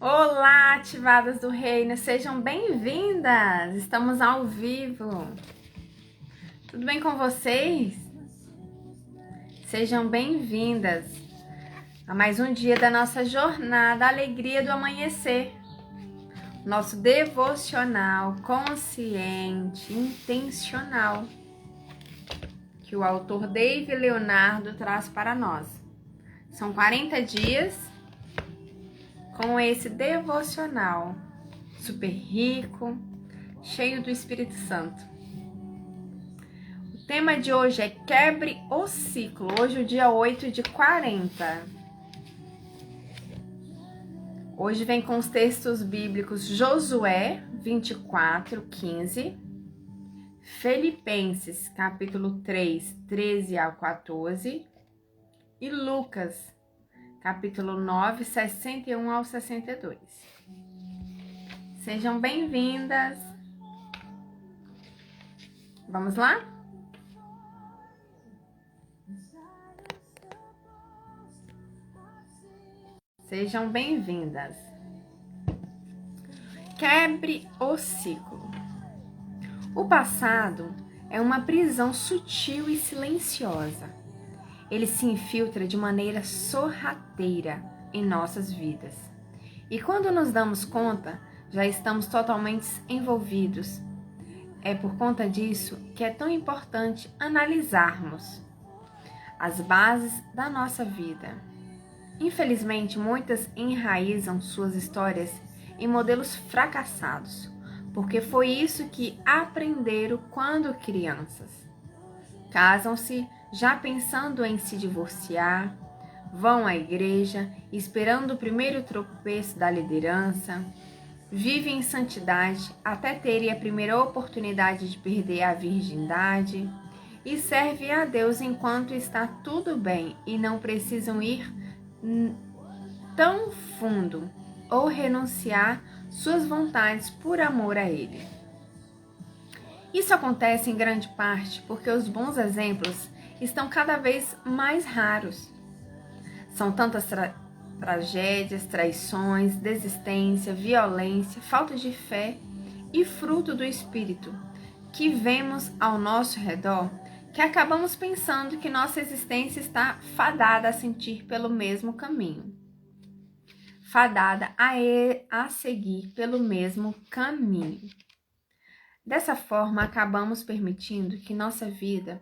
Olá, ativadas do reino, sejam bem-vindas! Estamos ao vivo. Tudo bem com vocês? Sejam bem-vindas a mais um dia da nossa jornada Alegria do Amanhecer. Nosso devocional consciente, intencional, que o autor David Leonardo traz para nós. São 40 dias com esse devocional super rico, cheio do Espírito Santo. O tema de hoje é quebre o ciclo. Hoje é o dia 8 de 40. Hoje vem com os textos bíblicos Josué 24:15, Filipenses capítulo 3, 13 ao 14 e Lucas capítulo 9, 61 ao 62. Sejam bem-vindas. Vamos lá? Sejam bem-vindas. Quebre o ciclo. O passado é uma prisão sutil e silenciosa. Ele se infiltra de maneira sorrateira em nossas vidas. E quando nos damos conta, já estamos totalmente envolvidos. É por conta disso que é tão importante analisarmos as bases da nossa vida. Infelizmente, muitas enraizam suas histórias em modelos fracassados, porque foi isso que aprenderam quando crianças. Casam-se já pensando em se divorciar, vão à igreja esperando o primeiro tropeço da liderança, vivem em santidade até terem a primeira oportunidade de perder a virgindade e servem a Deus enquanto está tudo bem e não precisam ir tão fundo ou renunciar suas vontades por amor a Ele. Isso acontece em grande parte porque os bons exemplos estão cada vez mais raros. São tantas tragédias, traições, desistência, violência, falta de fé e fruto do espírito que vemos ao nosso redor que acabamos pensando que nossa existência está fadada a sentir pelo mesmo caminho. Fadada a seguir pelo mesmo caminho. Dessa forma, acabamos permitindo que nossa vida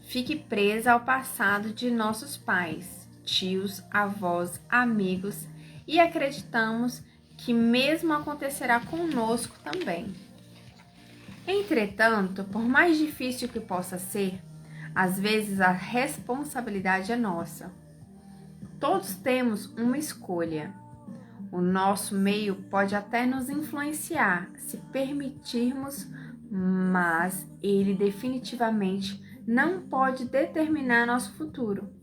fique presa ao passado de nossos pais, tios, avós, amigos e acreditamos que mesmo acontecerá conosco também. Entretanto, por mais difícil que possa ser, às vezes a responsabilidade é nossa. Todos temos uma escolha. O nosso meio pode até nos influenciar se permitirmos, mas ele definitivamente não pode determinar nosso futuro.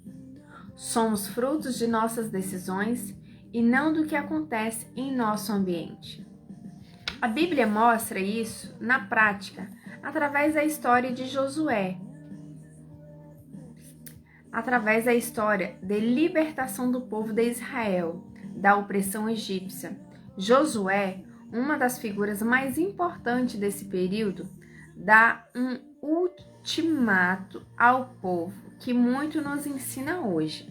Somos frutos de nossas decisões e não do que acontece em nosso ambiente. A Bíblia mostra isso na prática através da história de Josué, através da história de libertação do povo de Israel da opressão egípcia. Josué, uma das figuras mais importantes desse período, dá um ultimato ao povo, que muito nos ensina hoje.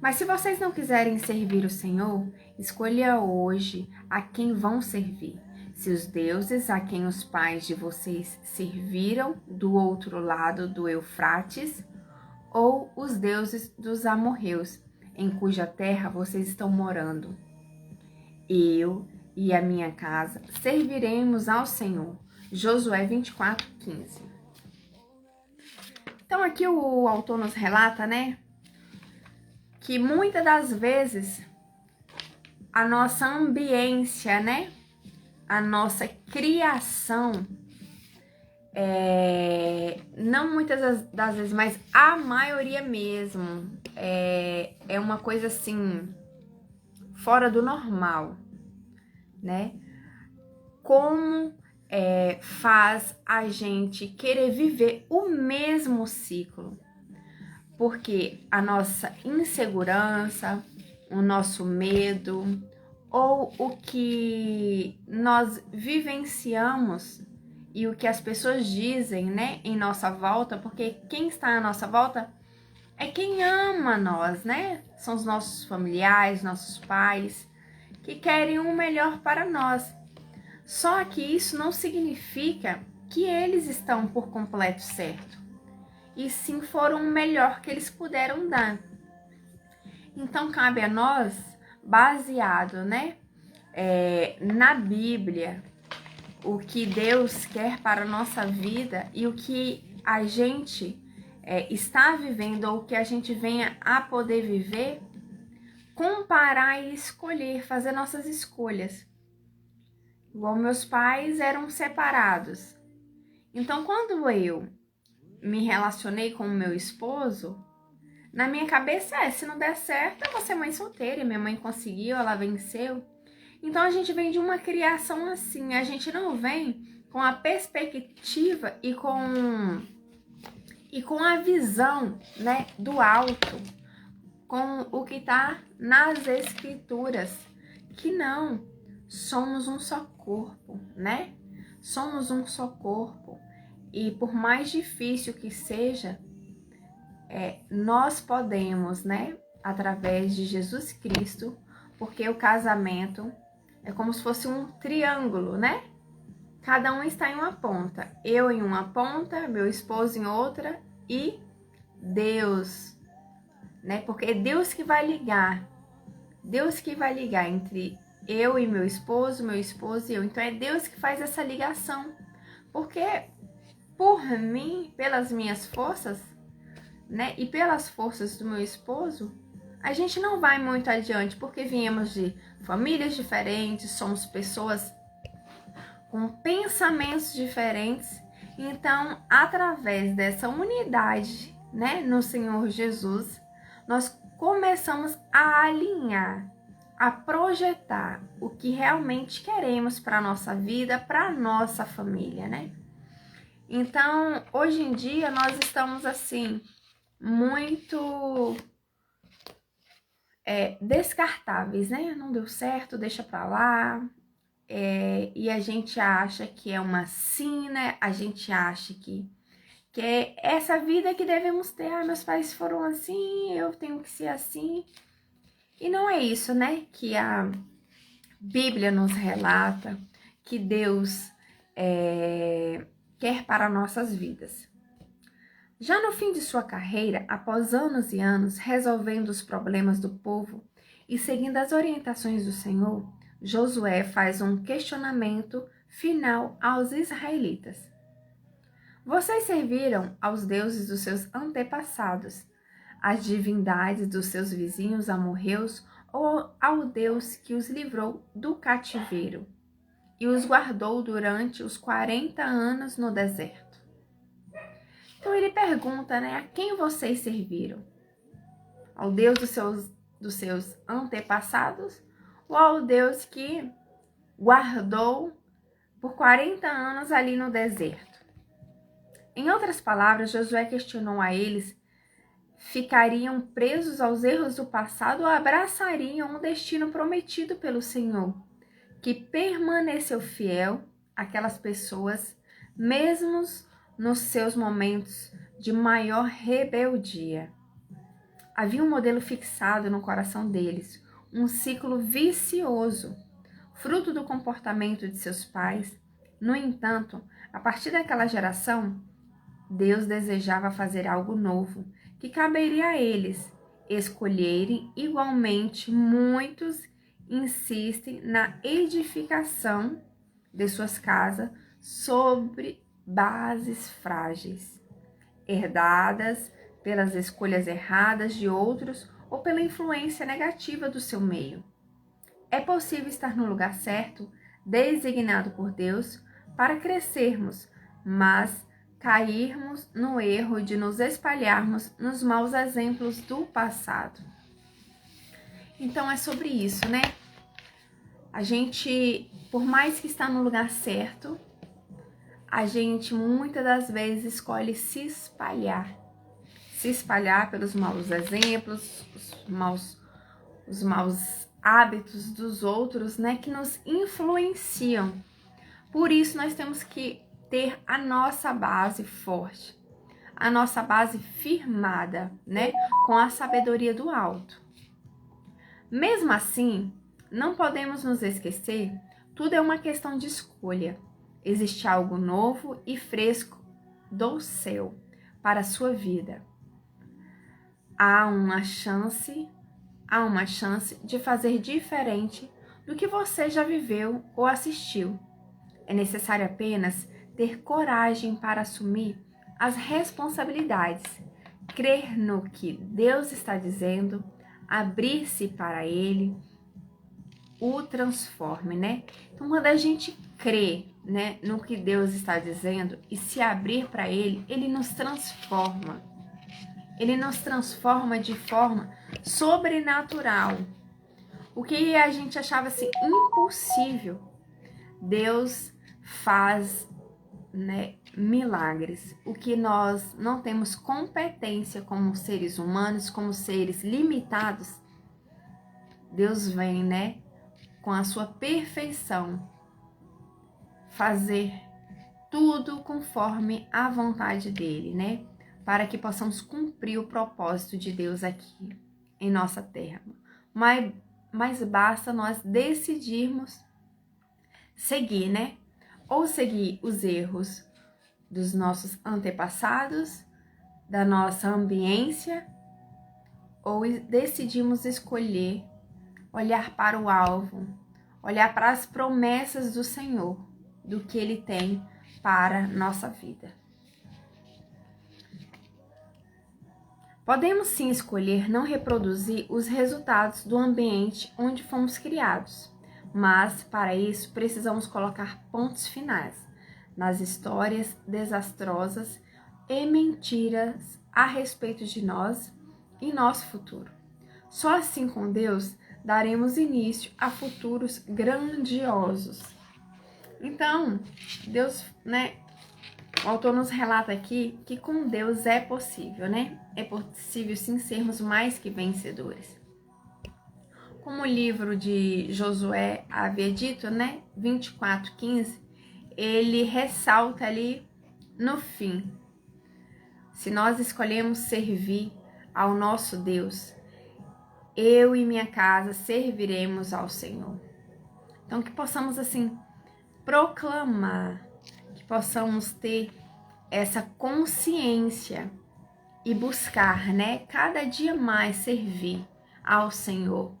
Mas se vocês não quiserem servir o Senhor, escolha hoje a quem vão servir. Se os deuses a quem os pais de vocês serviram do outro lado do Eufrates, ou os deuses dos amorreus, em cuja terra vocês estão morando. Eu e a minha casa serviremos ao Senhor. Josué 24:15. Então aqui o autor nos relata, que muitas das vezes a nossa ambiência, a nossa criação, não muitas das vezes, mas a maioria mesmo, é uma coisa assim, fora do normal, Como faz a gente querer viver o mesmo ciclo. Porque a nossa insegurança, o nosso medo ou o que nós vivenciamos e o que as pessoas dizem, né, em nossa volta, porque quem está à nossa volta é quem ama nós, né? São os nossos familiares, nossos pais, que querem o melhor para nós. Só que isso não significa que eles estão por completo certo, e sim foram o melhor que eles puderam dar. Então cabe a nós, baseado, né, na Bíblia, o que Deus quer para a nossa vida e o que a gente está vivendo ou que a gente venha a poder viver, comparar e escolher, fazer nossas escolhas. Igual meus pais eram separados. Então, quando eu me relacionei com o meu esposo, na minha cabeça se não der certo, eu vou ser mãe solteira. E minha mãe conseguiu, ela venceu. Então, a gente vem de uma criação assim. A gente não vem com a perspectiva e com a visão, né, do alto, com o que está nas escrituras, que não, somos um só corpo, né? Somos um só corpo, e por mais difícil que seja, nós podemos, né, através de Jesus Cristo, porque o casamento é como se fosse um triângulo, né? Cada um está em uma ponta, eu em uma ponta, meu esposo em outra e Deus, né? Porque é Deus que vai ligar entre eu e meu esposo e eu. Então é Deus que faz essa ligação, porque por mim, pelas minhas forças, né? E pelas forças do meu esposo, a gente não vai muito adiante, porque viemos de famílias diferentes, somos pessoas com pensamentos diferentes. Então, através dessa unidade, né, no Senhor Jesus, nós começamos a alinhar, a projetar o que realmente queremos para a nossa vida, para a nossa família, né? Então, hoje em dia, nós estamos assim, muito descartáveis, né? Não deu certo, deixa para lá. E a gente acha que é uma sina, a gente acha que é essa vida que devemos ter. Ah, meus pais foram assim, eu tenho que ser assim. E não é isso, né, que a Bíblia nos relata, que Deus quer para nossas vidas. Já no fim de sua carreira, após anos e anos resolvendo os problemas do povo e seguindo as orientações do Senhor, Josué faz um questionamento final aos israelitas. Vocês serviram aos deuses dos seus antepassados, às divindades dos seus vizinhos amorreus ou ao Deus que os livrou do cativeiro e os guardou durante os 40 anos no deserto? Então ele pergunta, né, a quem vocês serviram? Ao Deus dos seus antepassados ou ao Deus que guardou por 40 anos ali no deserto? Em outras palavras, Josué questionou a eles: ficariam presos aos erros do passado ou abraçariam um destino prometido pelo Senhor, que permaneceu fiel àquelas pessoas, mesmo nos seus momentos de maior rebeldia? Havia um modelo fixado no coração deles, um ciclo vicioso, fruto do comportamento de seus pais. No entanto, a partir daquela geração, Deus desejava fazer algo novo, que caberia a eles escolherem. Igualmente, muitos insistem na edificação de suas casas sobre bases frágeis, herdadas pelas escolhas erradas de outros ou pela influência negativa do seu meio. É possível estar no lugar certo, designado por Deus, para crescermos, mas cairmos no erro de nos espalharmos nos maus exemplos do passado. Então é sobre isso, né? A gente, por mais que está no lugar certo, a gente muitas das vezes escolhe se espalhar pelos maus exemplos, os maus os maus hábitos dos outros, né, que nos influenciam. Por isso nós temos que ter a nossa base forte, a nossa base firmada, né, com a sabedoria do alto. Mesmo assim, não podemos nos esquecer, tudo é uma questão de escolha. Existe algo novo e fresco do céu para a sua vida. Há uma chance de fazer diferente do que você já viveu ou assistiu. É necessário apenas ter coragem para assumir as responsabilidades, crer no que Deus está dizendo, abrir-se para Ele, o transforme, né? Então, quando a gente crê, né, no que Deus está dizendo e se abrir para Ele, Ele nos transforma. Ele nos transforma de forma sobrenatural. O que a gente achava assim impossível, Deus faz, né, milagres. O que nós não temos competência como seres humanos, como seres limitados, Deus vem, né, com a sua perfeição, fazer tudo conforme a vontade dele, né? Para que possamos cumprir o propósito de Deus aqui em nossa terra. Mas basta nós decidirmos seguir, né? Ou seguir os erros dos nossos antepassados, da nossa ambiência, ou decidimos escolher olhar para o alvo, olhar para as promessas do Senhor, do que Ele tem para nossa vida. Podemos sim escolher não reproduzir os resultados do ambiente onde fomos criados, mas para isso precisamos colocar pontos finais nas histórias desastrosas e mentiras a respeito de nós e nosso futuro. Só assim com Deus daremos início a futuros grandiosos. Então, Deus, né? O autor nos relata aqui que com Deus é possível, né? É possível sim sermos mais que vencedores. Como o livro de Josué havia dito, né? 24:15, ele ressalta ali no fim: se nós escolhemos servir ao nosso Deus, eu e minha casa serviremos ao Senhor. Então que possamos assim proclamar, que possamos ter essa consciência e buscar, né, cada dia mais servir ao Senhor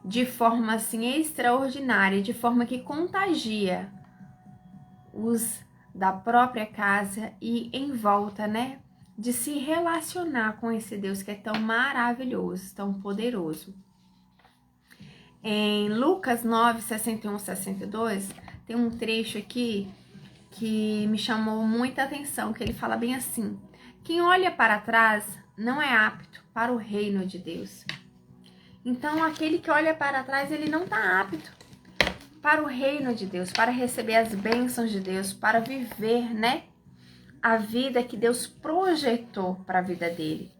de forma assim extraordinária, de forma que contagia os da própria casa e em volta, né, de se relacionar com esse Deus que é tão maravilhoso, tão poderoso. Em Lucas 9, 61, 62, tem um trecho aqui que me chamou muita atenção, que ele fala bem assim: quem olha para trás não é apto para o reino de Deus. Então, aquele que olha para trás, ele não está apto para o reino de Deus, para receber as bênçãos de Deus, para viver, né, a vida que Deus projetou para a vida dele.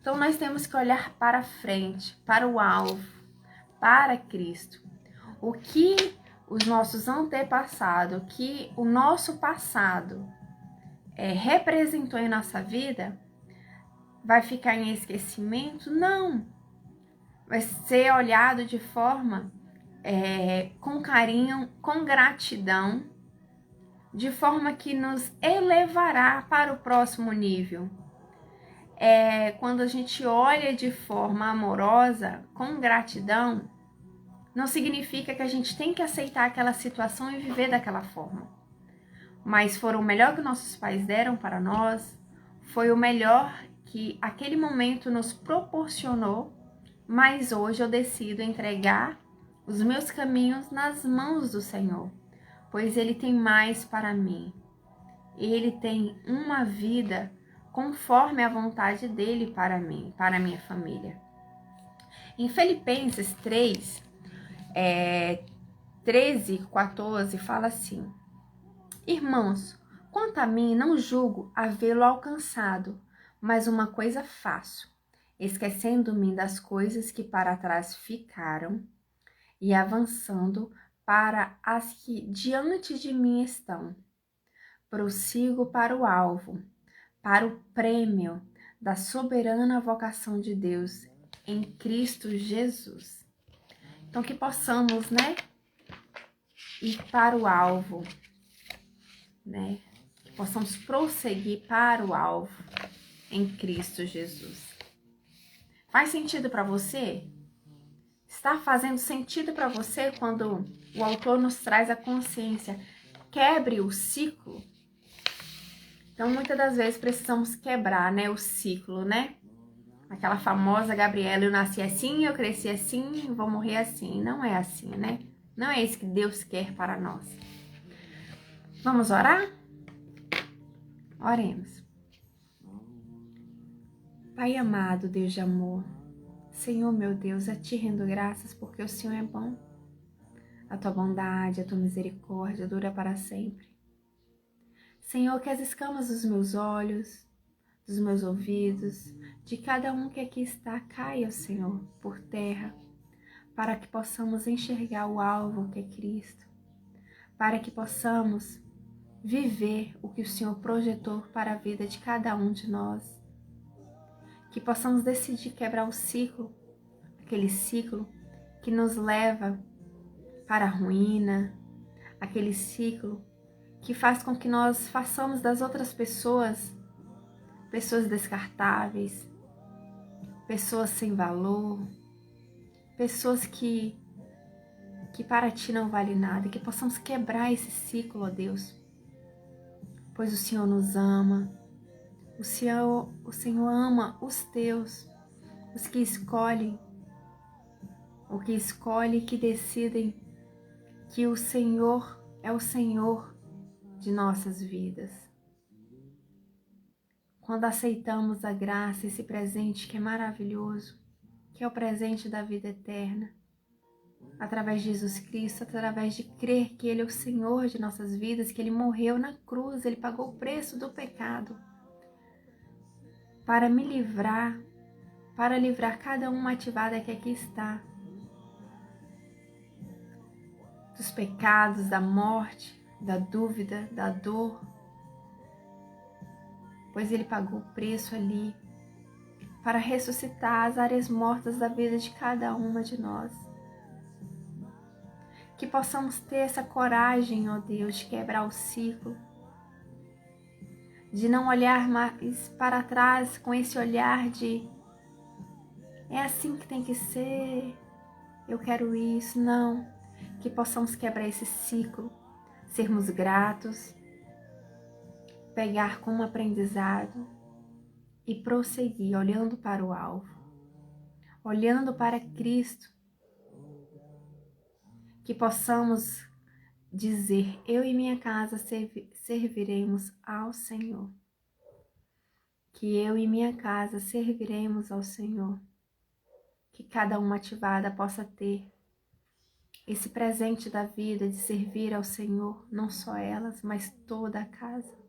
Então, nós temos que olhar para frente, para o alvo, para Cristo. O que os nossos antepassados, o que o nosso passado representou em nossa vida, vai ficar em esquecimento? Não. Vai ser olhado de forma com carinho, com gratidão, de forma que nos elevará para o próximo nível. Quando a gente olha de forma amorosa, com gratidão, não significa que a gente tem que aceitar aquela situação e viver daquela forma. Mas foram o melhor que nossos pais deram para nós, foi o melhor que aquele momento nos proporcionou, mas hoje eu decido entregar os meus caminhos nas mãos do Senhor, pois Ele tem mais para mim. Ele tem uma vida conforme a vontade dEle para mim, para a minha família. Em Filipenses 3, 13:14 fala assim: irmãos, quanto a mim, não julgo havê-lo alcançado, mas uma coisa faço, esquecendo-me das coisas que para trás ficaram e avançando para as que diante de mim estão. Prossigo para o alvo, para o prêmio da soberana vocação de Deus em Cristo Jesus. Então, que possamos, né, ir para o alvo, né, que possamos prosseguir para o alvo em Cristo Jesus. Faz sentido para você? Está fazendo sentido para você quando o autor nos traz a consciência? Quebre o ciclo. Então, muitas das vezes precisamos quebrar, né, o ciclo, né? Aquela famosa Gabriela, eu nasci assim, eu cresci assim, vou morrer assim. Não é assim, né? Não é isso que Deus quer para nós. Vamos orar? Oremos. Pai amado, Deus de amor, Senhor meu Deus, a Ti rendo graças porque o Senhor é bom. A Tua bondade, a Tua misericórdia dura para sempre. Senhor, que as escamas dos meus olhos, dos meus ouvidos, de cada um que aqui está, caia, Senhor, por terra, para que possamos enxergar o alvo que é Cristo, para que possamos viver o que o Senhor projetou para a vida de cada um de nós, que possamos decidir quebrar o ciclo, aquele ciclo que nos leva para a ruína, aquele ciclo que faz com que nós façamos das outras pessoas descartáveis, pessoas sem valor, pessoas que para Ti não vale nada, que possamos quebrar esse ciclo, ó Deus, pois o Senhor nos ama, o Senhor ama os Teus, os que escolhem, que decidem que o Senhor é o Senhor de nossas vidas. Quando aceitamos a graça, esse presente que é maravilhoso, que é o presente da vida eterna, através de Jesus Cristo, através de crer que Ele é o Senhor de nossas vidas, que Ele morreu na cruz, Ele pagou o preço do pecado, para me livrar, para livrar cada uma ativada que aqui está, dos pecados, da morte, da dúvida, da dor, pois Ele pagou o preço ali para ressuscitar as áreas mortas da vida de cada uma de nós. Que possamos ter essa coragem, ó Deus, de quebrar o ciclo, de não olhar mais para trás com esse olhar de é assim que tem que ser, eu quero isso, não. Que possamos quebrar esse ciclo, sermos gratos, pegar como aprendizado e prosseguir olhando para o alvo, olhando para Cristo, que possamos dizer, eu e minha casa serviremos ao Senhor, que eu e minha casa serviremos ao Senhor, que cada uma ativada possa ter esse presente da vida de servir ao Senhor, não só elas, mas toda a casa.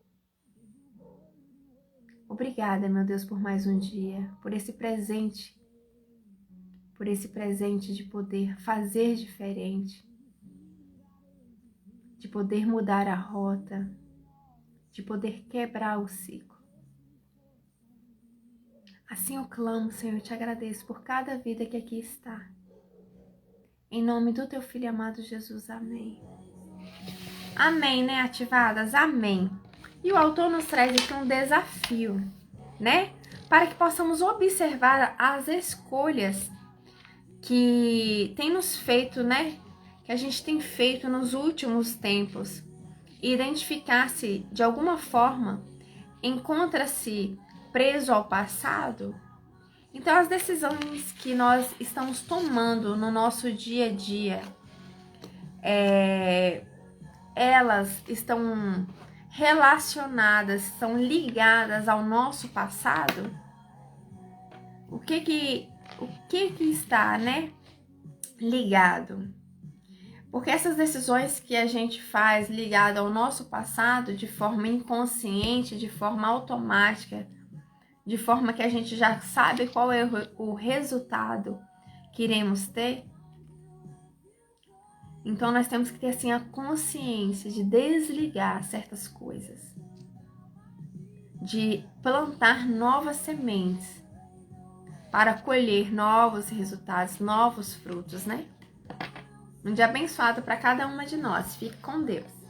Obrigada, meu Deus, por mais um dia, por esse presente de poder fazer diferente, de poder mudar a rota, de poder quebrar o ciclo. Assim eu clamo, Senhor, eu te agradeço por cada vida que aqui está. Em nome do teu Filho amado Jesus, amém. Amém, né, ativadas? Amém. E o autor nos traz aqui um desafio, né? Para que possamos observar as escolhas que tem nos feito, né? Que a gente tem feito nos últimos tempos. E identificar se, de alguma forma, encontra-se preso ao passado. Então, as decisões que nós estamos tomando no nosso dia a dia, elas estão relacionadas, estão ligadas ao nosso passado? O que está, né, ligado? Porque essas decisões que a gente faz ligada ao nosso passado de forma inconsciente, de forma automática, de forma que a gente já sabe qual é o resultado que iremos ter. Então nós temos que ter assim a consciência de desligar certas coisas, de plantar novas sementes para colher novos resultados, novos frutos, né? Um dia abençoado para cada uma de nós. Fique com Deus.